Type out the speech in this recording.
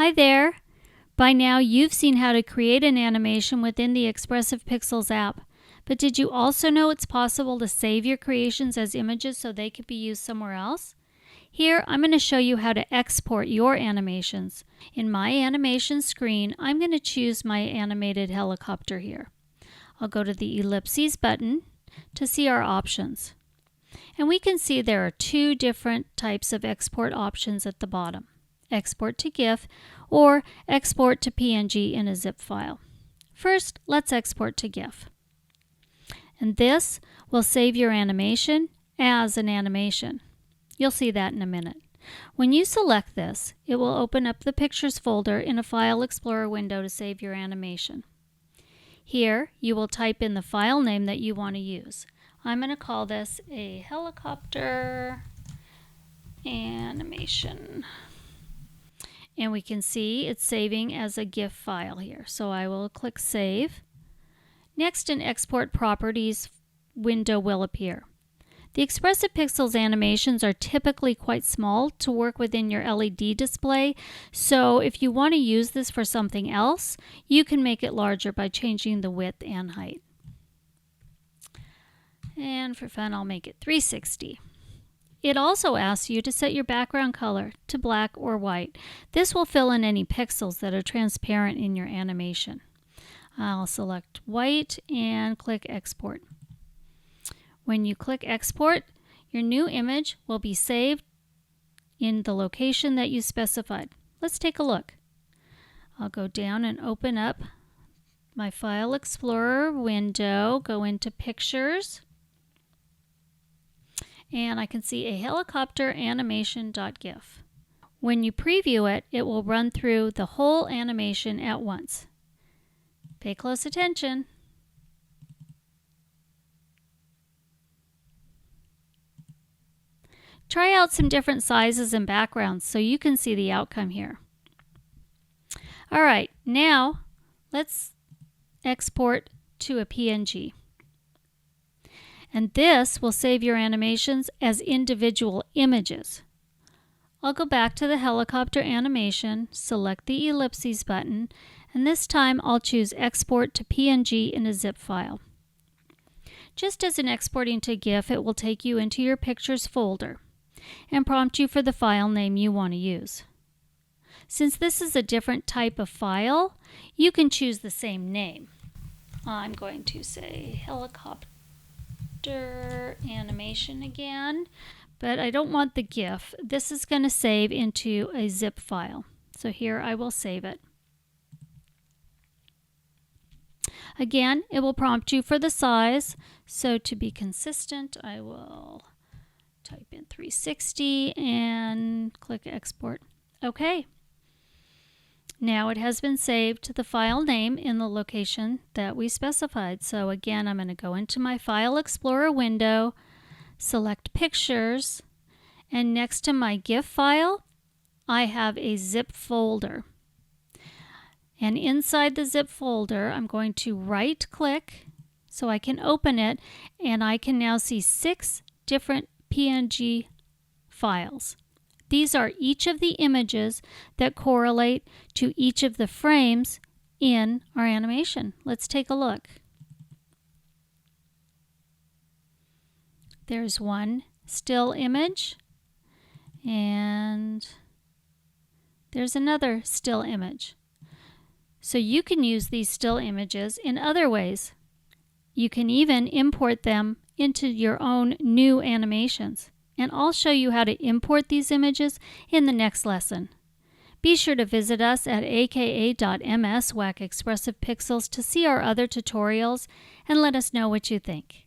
Hi there! By now you've seen how to create an animation within the Expressive Pixels app. But did you also know it's possible to save your creations as images so they could be used somewhere else? Here, I'm going to show you how to export your animations. In my animation screen, I'm going to choose my animated helicopter here. I'll go to the ellipses button to see our options. And we can see there are two different types of export options at the bottom. Export to GIF or export to PNG in a zip file. First, let's export to GIF. And this will save your animation as an animation. You'll see that in a minute. When you select this, it will open up the Pictures folder in a File Explorer window to save your animation. Here, you will type in the file name that you want to use. I'm going to call this a helicopter animation. And we can see it's saving as a GIF file here. So I will click Save. Next, an Export Properties window will appear. The Expressive Pixels animations are typically quite small to work within your LED display, so if you want to use this for something else, you can make it larger by changing the width and height. And for fun, I'll make it 360. It also asks you to set your background color to black or white. This will fill in any pixels that are transparent in your animation. I'll select white and click Export. When you click Export, your new image will be saved in the location that you specified. Let's take a look. I'll go down and open up my File Explorer window, go into Pictures, and I can see a helicopter animation.gif. When you preview it, it will run through the whole animation at once. Pay close attention. Try out some different sizes and backgrounds so you can see the outcome here. Alright, now let's export to a PNG. And this will save your animations as individual images. I'll go back to the helicopter animation, select the ellipses button, and this time I'll choose Export to PNG in a zip file. Just as in exporting to GIF, it will take you into your Pictures folder and prompt you for the file name you want to use. Since this is a different type of file, you can choose the same name. I'm going to say helicopter animation again, but I don't want the GIF. This is going to save into a zip file. So here I will save it. Again, it will prompt you for the size. So to be consistent, I will type in 360 and click Export. Okay. Now it has been saved to the file name in the location that we specified. So again, I'm going to go into my File Explorer window, select Pictures, and next to my GIF file, I have a zip folder. And inside the zip folder, I'm going to right-click so I can open it, and I can now see 6 different PNG files. These are each of the images that correlate to each of the frames in our animation. Let's take a look. There's one still image, and there's another still image. So you can use these still images in other ways. You can even import them into your own new animations. And I'll show you how to import these images in the next lesson. Be sure to visit us at aka.ms/expressivepixels to see our other tutorials and let us know what you think.